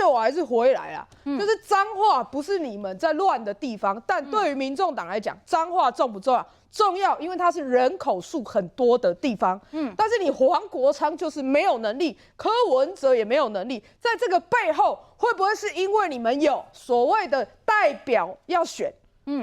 我还是回来啦，就是彰化不是你们在乱的地方，但对于民众党来讲，彰化重不重要？重要，因为它是人口数很多的地方。但是你黄国昌就是没有能力，柯文哲也没有能力，在这个背后，会不会是因为你们有所谓的代表要选？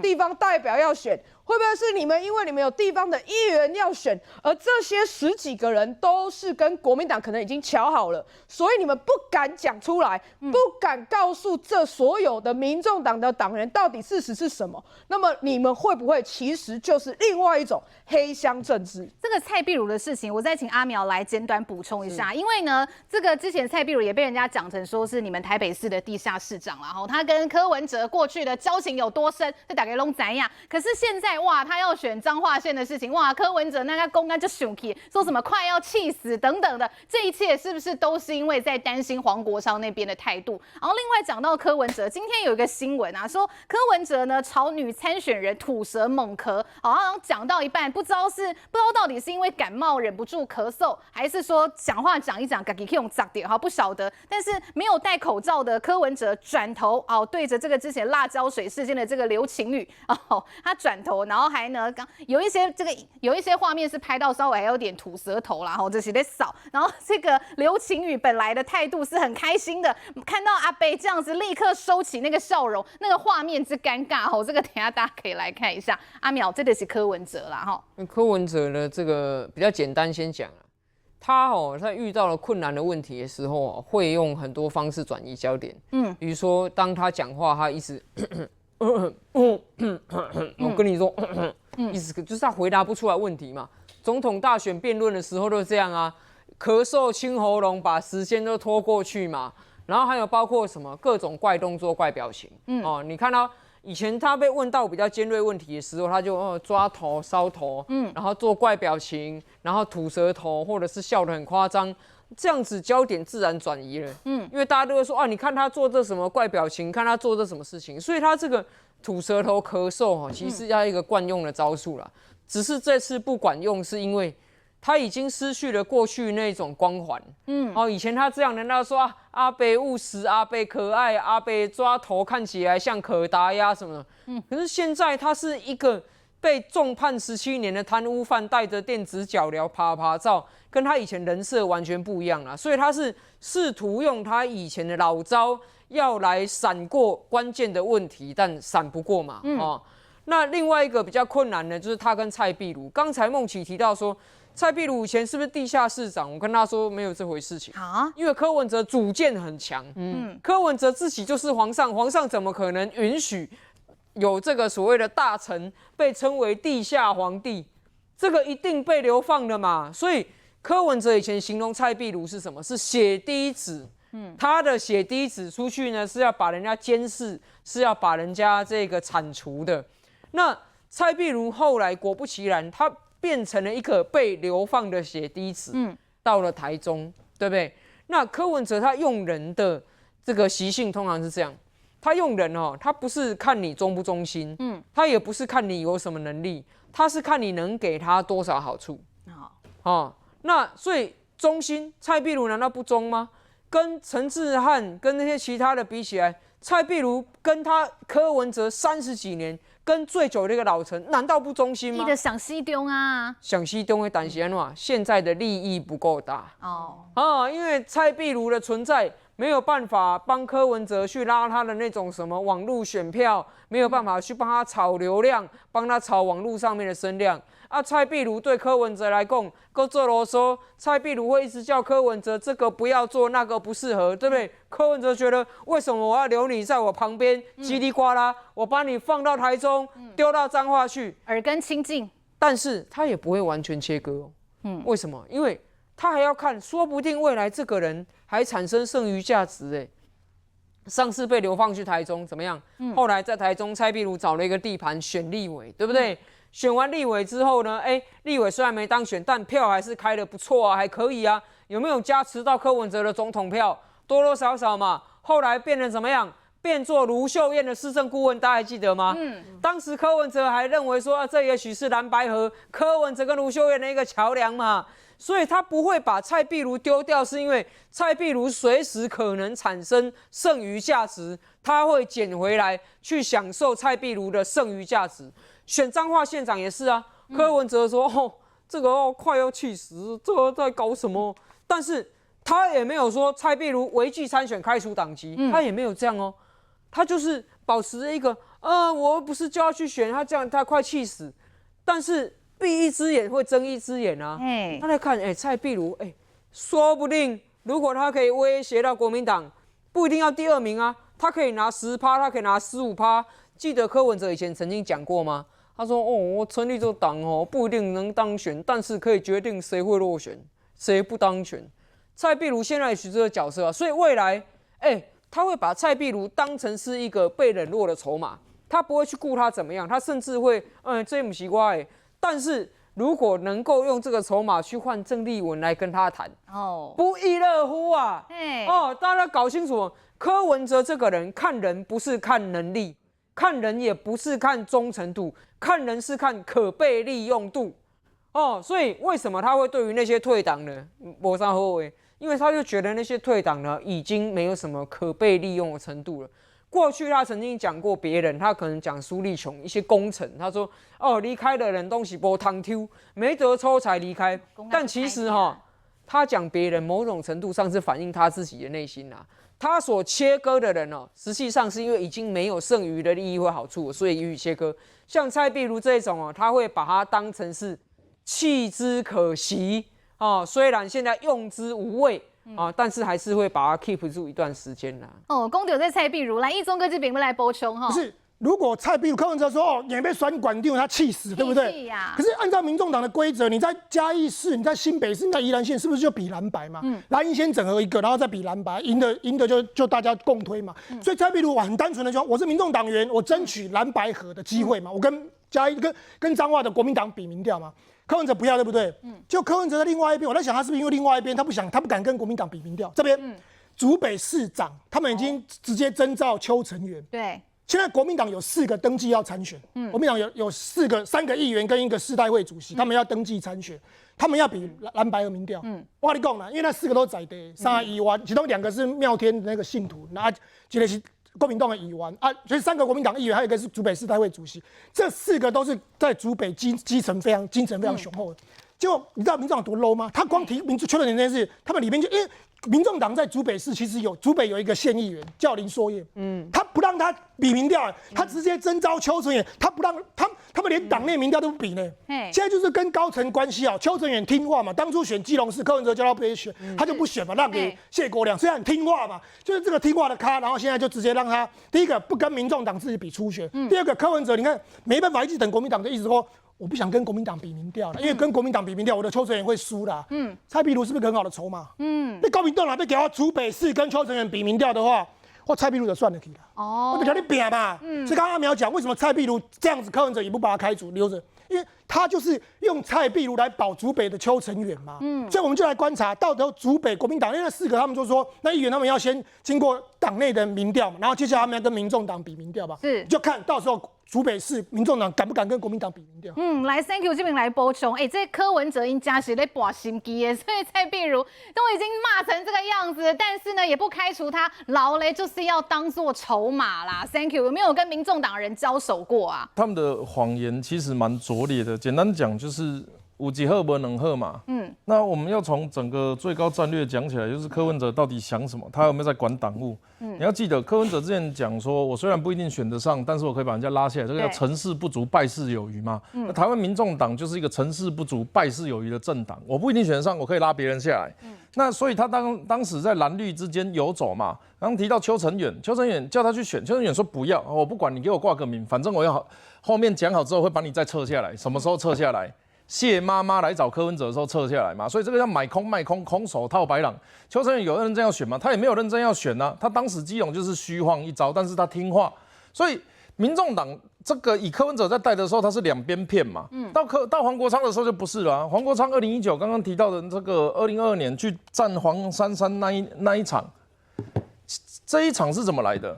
地方代表要选，会不会是你们因为你们有地方的议员要选，而这些10几个人都是跟国民党可能已经瞧好了，所以你们不敢讲出来，不敢告诉这所有的民众党的党员到底事实是什么？那么你们会不会其实就是另外一种黑箱政治？这个蔡壁如的事情，我再请阿苗来简短补充一下，因为呢，这个之前蔡壁如也被人家讲成说是你们台北市的地下市长啦，然后他跟柯文哲过去的交情有多深？大概拢怎样？可是现在哇，他要选彰化县的事情，哇，柯文哲那个公干就生气，说什么快要气死等等的，这一切是不是都是因为在担心黄国昌那边的态度？然后另外讲到柯文哲，今天有一个新闻啊，说柯文哲呢朝女参选人吐舌猛咳，好像讲到一半，不知道到底是因为感冒忍不住咳嗽，还是说讲话讲一讲，自己用砸点，好不晓得。但是没有戴口罩的柯文哲转头对着这个之前辣椒水事件的这个刘晴雨他转头，然后还呢，有一些画面是拍到稍微还有点吐舌头啦，这些在扫。然后这个刘晴雨本来的态度是很开心的，看到阿北这样子，立刻收起那个笑容，那个画面之尴尬这个等一下大家可以来看一下。阿苗，这个是柯文哲啦柯文哲呢，这个比较简单，先讲他在遇到了困难的问题的时候会用很多方式转移焦点。比如说当他讲话，他一直我跟你说，意思就是他回答不出来问题嘛。总统大选辩论的时候都这样啊，咳嗽清喉咙，把时间都拖过去嘛。然后还有包括什么各种怪动作、怪表情。你看到以前他被问到比较尖锐问题的时候，他就抓头、搔头，然后做怪表情，然后吐舌头，或者是笑得很夸张。这样子焦点自然转移了，因为大家都会说你看他做这什么怪表情，看他做这什么事情，所以他这个吐舌头、咳嗽其实是一个惯用的招数啦。只是这次不管用，是因为他已经失去了过去那种光环。以前他这样，人家说阿北务实、阿北可爱、阿北抓头看起来像可达鸭什么的。可是现在他是一个被重判17年的贪污犯，带着电子脚镣啪啪照，跟他以前人设完全不一样了。所以他是试图用他以前的老招，要来闪过关键的问题，但闪不过嘛。那另外一个比较困难的，就是他跟蔡壁如。刚才孟启提到说，蔡壁如以前是不是地下市长？我跟他说没有这回事情因为柯文哲主见很强。柯文哲自己就是皇上，皇上怎么可能允许有这个所谓的大臣被称为地下皇帝？这个一定被流放的嘛。所以柯文哲以前形容蔡壁如是什么？是血滴子。他的血滴子出去呢，是要把人家监视，是要把人家这个铲除的。那蔡壁如后来果不其然，他变成了一个被流放的血滴子，到了台中，对不对？那柯文哲他用人的这个习性通常是这样，他用人他不是看你忠不忠心，他也不是看你有什么能力，他是看你能给他多少好处。那所以忠心，蔡壁如难道不忠吗？跟陈智汉跟那些其他的比起来，蔡壁如跟他柯文哲30几年。跟最久的一个老陈，难道不忠心吗？你的想西东啊，想西东的担心现在的利益不够大因为蔡壁如的存在没有办法帮柯文哲去拉他的那种什么网络选票，没有办法去帮他炒流量，帮他炒网络上面的声量。蔡壁如对柯文哲来讲，够做啰嗦。蔡壁如会一直叫柯文哲这个不要做，那个不适合，对不对？柯文哲觉得为什么我要留你在我旁边，叽里呱啦，我把你放到台中，丢到彰化去，耳根清净。但是他也不会完全切割为什么？因为他还要看，说不定未来这个人还产生剩余价值上次被流放去台中怎么样？后来在台中，蔡壁如找了一个地盘选立委，对不对？选完立委之后呢，立委虽然没当选，但票还是开得不错还可以啊。有没有加持到柯文哲的总统票？多多少少嘛。后来变成怎么样？变作卢秀燕的市政顾问，大家还记得吗？当时柯文哲还认为说，这也许是蓝白合柯文哲跟卢秀燕的一个桥梁嘛，所以他不会把蔡壁如丢掉，是因为蔡壁如随时可能产生剩余价值，他会捡回来去享受蔡壁如的剩余价值。选彰化县长也是啊，柯文哲说这个快要气死，这个在搞什么？但是他也没有说蔡壁如违纪参选开除党籍，他也没有这样哦。他就是保持着一个，我不是就要去选，他这样他快气死。但是闭一只眼会睁一只眼啊。他来看，蔡壁如，说不定如果他可以威胁到国民党，不一定要第2名啊，他可以拿10%，他可以拿15%。记得柯文哲以前曾经讲过吗？他说，我成立这个党不一定能当选，但是可以决定谁会落选，谁不当选。蔡壁如现在也是这个角色啊，所以未来，他会把蔡壁如当成是一个被冷落的筹码，他不会去顾他怎么样，他甚至会，这不奇怪。但是如果能够用这个筹码去换郑丽文来跟他谈，不亦乐乎啊！大家搞清楚，柯文哲这个人看人不是看能力，看人也不是看忠诚度，看人是看可被利用度。所以为什么他会对于那些退党呢？没啥后悔。因为他就觉得那些退党呢，已经没有什么可被利用的程度了。过去他曾经讲过别人，他可能讲苏立琼一些功臣，他说离开的人东西没汤丢，没得抽才离开。但其实他讲别人某种程度上是反映他自己的内心啊。他所切割的人实际上是因为已经没有剩余的利益或好处，所以予以切割。像蔡壁如这种他会把它当成是弃之可惜。虽然现在用之无味但是还是会把它 keep 住一段时间啦。公丢在蔡壁如来，一中哥这边来补充不是，如果蔡壁如柯文哲说也被选管定，他气死，对不对？可是按照民众党的规则，你在嘉义市、你在新北市、你在宜兰县，是不是就比蓝白嘛？蓝营先整合一个，然后再比蓝白，赢的就大家共推嘛。所以蔡壁如很单纯的说，我是民众党员，我争取蓝白合的机会嘛，我跟嘉义跟彰化的国民党比民调嘛。柯文哲不要，对不对？就柯文哲的另外一边，我在想他是不是因为另外一边他不敢跟国民党比民调。这边竹北市长他们已经直接征召邱成元。对，现在国民党有4个登记要参选，国民党有3个议员跟1个市代会主席，他们要登记参选，他们要比蓝白合民调。我跟你讲啦，因为那4个都在地3个议员，其中2个是妙天的那个信徒，那一个是国民党的议员啊，所以3个国民党议员，还有1个是竹北市代会主席，这4个都是在竹北基层非常雄厚的。结果你知道民众党多 low 吗？他光提邱成元这件事，他们里面就因为民众党在竹北市其实竹北有一个县议员叫林硕燕，他不让他比民调，他直接征召邱成元，他不让他们连党内民调都不比呢。现在就是跟高层关系邱成元听话嘛，当初选基隆市柯文哲叫他不选，他就不选嘛，让给谢国良，虽然很听话嘛，就是这个听话的咖，然后现在就直接让他第一个不跟民众党自己比初选，第二个柯文哲你看没办法一直等国民党就一直说。我不想跟国民党比民调了，因为跟国民党比民调，我的邱成元会输啦。蔡壁如是不是很好的筹码？被国民党被给他竹北市跟邱成元比民调的话，我蔡壁如就算得起了。我就跟你比嘛。所以刚刚阿苗讲，为什么蔡壁如这样子，柯文哲也不把他开除留着？因为他就是用蔡壁如来保竹北的邱成元嘛。所以我们就来观察，到底竹北国民党，因为那4个他们就说，那议员他们要先经过党内的民调嘛，然后接下来他们要跟民众党比民调吧。就看到时候。竹北市民众党敢不敢跟国民党比民调？来 ，Thank you 这边来补充，这柯文哲应该是在拔心机耶，所以蔡壁如都已经骂成这个样子，但是呢也不开除他，老雷就是要当做筹码啦。Thank you， 有没有跟民众党人交手过啊？他们的谎言其实蛮拙劣的，简单讲就是有一好没两好嘛。那我们要从整个最高战略讲起来，就是柯文哲到底想什么，他有没有在管党务？你要记得，柯文哲之前讲说，我虽然不一定选得上，但是我可以把人家拉下来，这个叫成事不足败事有余嘛。那台湾民众党就是一个成事不足败事有余的政党，我不一定选得上，我可以拉别人下来。那所以他当时在蓝绿之间游走嘛。刚提到邱成远叫他去选，邱成远说不要，我不管你给我挂个名，反正我要后面讲好之后会把你再撤下来，什么时候撤下来？谢妈妈来找柯文哲的时候撤下来嘛，所以这个叫买空卖空，空手套白狼。邱成远有认真要选吗？他也没有认真要选啊，他当时基隆就是虚晃一招，但是他听话，所以民众党这个以柯文哲在带的时候，他是两边骗嘛。到黄国昌的时候就不是了啊。黄国昌2019刚刚提到的这个2022年去战黄珊珊那一场。这一场是怎么来的？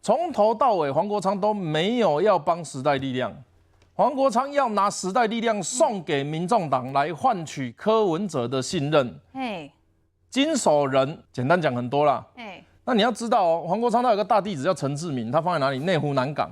从头到尾黄国昌都没有要帮时代力量，黄国昌要拿时代力量送给民众党来换取柯文哲的信任。经手人简单讲很多啦。那你要知道哦，黄国昌他有个大弟子叫陈志明，他放在哪里？内湖南港。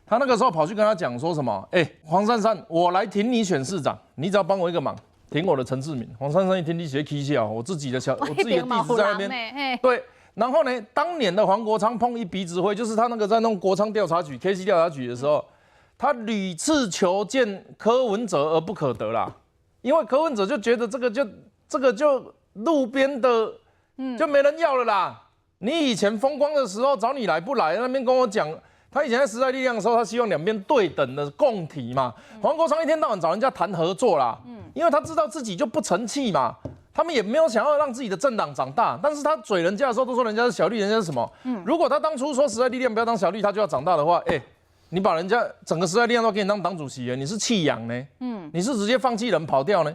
他那个时候跑去跟他讲说什么？黄珊珊，我来挺你选市长，你只要帮我一个忙，挺我的陈志明。黄珊珊一听你写 K 笑，我自己的弟子在那边。对，然后呢，当年的黄国昌碰一鼻子灰，就是他那个在弄国昌调查局 KC 调查局的时候，他屡次求见柯文哲而不可得啦，因为柯文哲就觉得这个就路边的，就没人要了啦。你以前风光的时候找你来不来？那边跟我讲。他以前在时代力量的时候，他希望两边对等的共体嘛。黄国昌一天到晚找人家谈合作啦，因为他知道自己就不成器嘛。他们也没有想要让自己的政党长大，但是他嘴人家的时候都说人家是小绿，人家是什么？如果他当初说时代力量不要当小绿，他就要长大的话，你把人家整个时代力量都给你当党主席了，你是弃养呢？你是直接放弃人跑掉呢？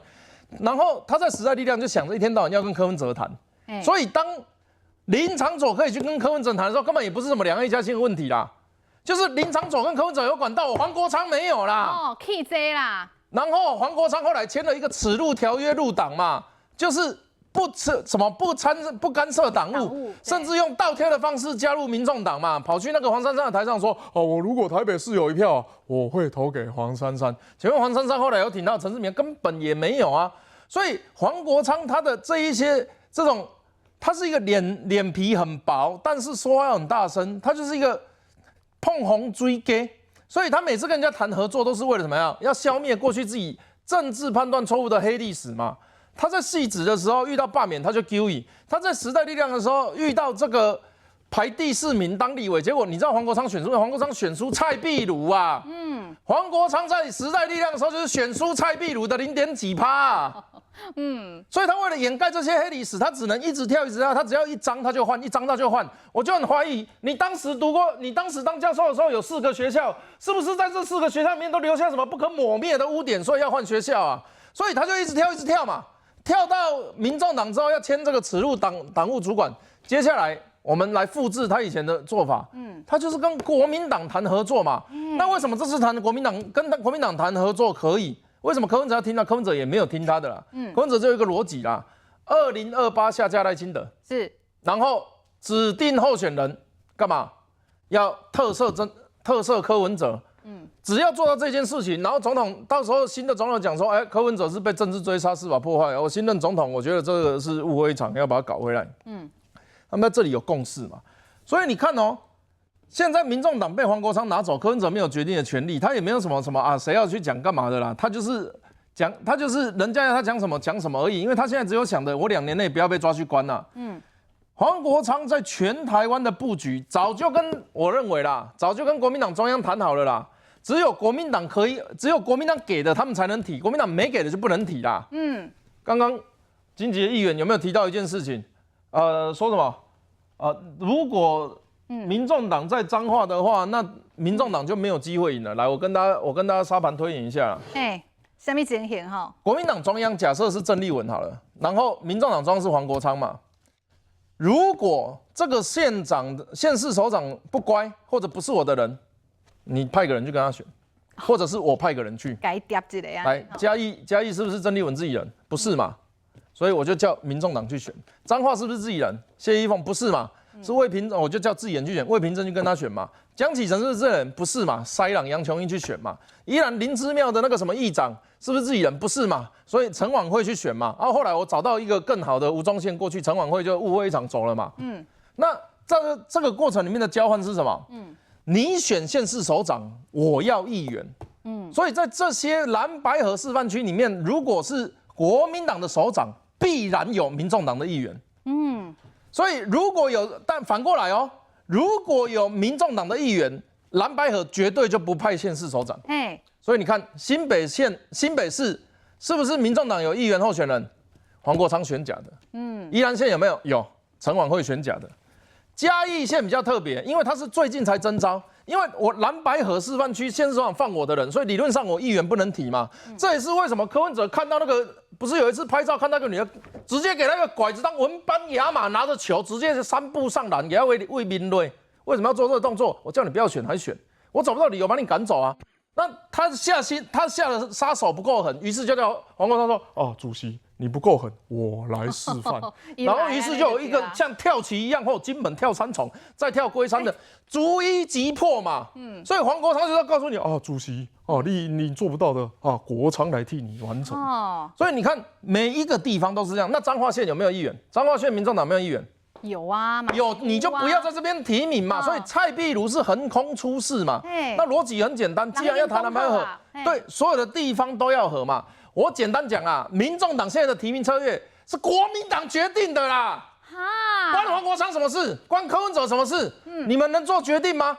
然后他在时代力量就想着一天到晚要跟柯文哲谈，所以当林昶佐可以去跟柯文哲谈的时候，根本也不是什么两岸一家亲的问题啦。就是林昶佐跟柯文哲有管道，黄国昌没有啦。KJ 啦。然后黄国昌后来签了一个此路条约入党嘛，就是不干涉党务，甚至用倒贴的方式加入民众党嘛，跑去那个黄珊珊的台上说，我如果台北市有一票，我会投给黄珊珊。请问黄珊珊后来有挺到陈志明，根本也没有啊。所以黄国昌他的这一些这种，他是一个脸皮很薄，但是说话要很大声，他就是一个。碰红追给，所以他每次跟人家谈合作都是为了什么样？要消灭过去自己政治判断错误的黑历史嘛。他在戏子的时候遇到罢免他就丢伊，他在时代力量的时候遇到这个排第4名当立委，结果你知道黄国昌选出蔡壁如啊。黄国昌在时代力量的时候就是选出蔡壁如的0.几%啊。所以他为了掩盖这些黑历史，他只能一直跳，他只要一张他就换，一张他就换。我就很怀疑，你当时当教授的时候有4个学校，是不是在这4个学校里面都留下什么不可抹灭的污点，所以要换学校啊？所以他就一直跳嘛，跳到民众党之后要签这个此路党务主管。接下来我们来复制他以前的做法，他就是跟国民党谈合作嘛。那为什么这次跟国民党谈合作可以？为什么柯文哲要听他？柯文哲也没有听他的啦。柯文哲只有一个逻辑啦，2028下架赖清德是，然后指定候选人干嘛？要特赦柯文哲。只要做到这件事情，然后总统到时候新的总统讲说，柯文哲是被政治追杀，司法破坏，我新任总统，我觉得这个是误会一场，要把它搞回来。他们在这里有共识嘛？所以你看哦。现在民众党被黄国昌拿走，柯文哲没有决定的权利，他也没有什么啊，谁要去讲干嘛的啦，他就是人家要他讲什么讲什么而已，因为他现在只有想的，我2年内不要被抓去关啦。黄国昌在全台湾的布局，我认为啦，早就跟国民党中央谈好了啦，只有国民党给的他们才能提，国民党没给的就不能提啦。刚刚金杰议员有没有提到一件事情？说什么？如果民众党在彰化的话，那民众党就没有机会赢了。来，我跟大家沙盘推演一下。下面情形哈？国民党中央假设是郑丽文好了，然后民众党中央是黄国昌嘛。如果这个县市首长不乖，或者不是我的人，你派个人去跟他选，或者是我派个人去。该调一个呀。来，嘉义是不是郑丽文自己人？不是嘛？所以我就叫民众党去选。彰化是不是自己人？谢依凤不是嘛？是魏平，我就叫自己人去选，魏平正去跟他选嘛。江启臣是不是这人？不是嘛？塞朗、杨琼英去选嘛。宜兰林之妙的那个什么议长是不是自己人？不是嘛？所以陈婉慧去选嘛。然后后来我找到一个更好的吴宗宪过去，陈婉慧就误会一场走了嘛。那这个过程里面的交换是什么？你选县市首长，我要议员。所以在这些蓝白河示范区里面，如果是国民党的首长，必然有民众党的议员。所以如果但反过来哦，如果有民众党的议员，蓝白河绝对就不派县市首长。所以你看新北市是不是民众党有议员候选人？黄国昌选假的。宜兰县有没有？有，陈婉慧选假的。嘉义县比较特别，因为它是最近才征召，因为我蓝白河示范区县市首长放我的人，所以理论上我议员不能提嘛。这也是为什么柯文哲看到那个不是有一次拍照看那个女的，直接给那个拐子当文班亚马，拿着球直接3步上篮，给他喂民队。为什么要做这个动作？我叫你不要选还选，我找不到理由把你赶走啊。那他下的杀手不够狠，于是就叫黄国昌说：“哦，主席你不够狠，我来示范。”然后于是就有一个像跳棋一样，或金本跳3重，再跳龟山的，逐一击破嘛。所以黄国昌就要告诉你：“哦，主席哦，你做不到的啊，国昌来替你完成。”所以你看每一个地方都是这样。那彰化县有没有议员？彰化县民众党没有议员？有啊，有你就不要在这边提名嘛。所以蔡壁如是横空出世嘛。那逻辑很简单，既然要谈蓝白合，对，所有的地方都要合嘛。我简单讲啊，民众党现在的提名策略是国民党决定的啦。关黄国昌什么事？关柯文哲什么事？你们能做决定吗？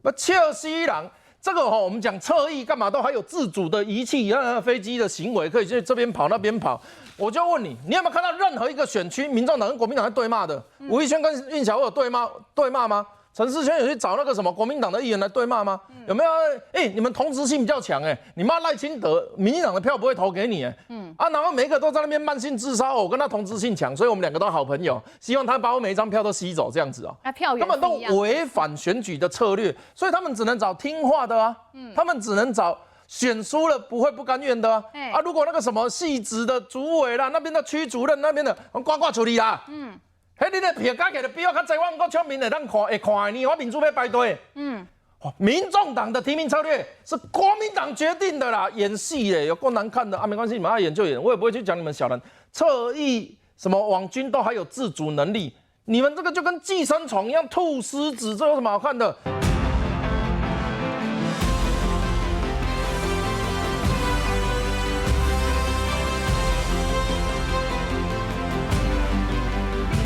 不，切西郎。这个我们讲侧翼干嘛都还有自主的仪器，飞机的行为可以去这边跑那边跑。我就问你，你有没有看到任何一个选区，民众党跟国民党在对骂的？吴怡轩跟运小有对骂吗？陈世轩有去找那个什么国民党的议员来对骂吗？有没有？你们同质性比较强你骂赖清德，民进党的票不会投给你然后每一个都在那边慢性自杀我跟他同质性强，所以我们2个都好朋友，希望他把我每一张票都吸走这样子根本都违反选举的策略，所以他们只能找听话的他们只能找选输了不会不甘愿的如果那个什么系职的主委啦，那边的区主任那边的挂处理啦。你的票加起来比我较侪，我够聪明的，会看你，我民主要排队。民众党的提名策略是国民党决定的啦，演戏有够难看的没关系，你们爱演就演，我也不会去讲你们小人侧翼什么网军都还有自主能力，你们这个就跟寄生虫一样吐丝子，这有什么好看的？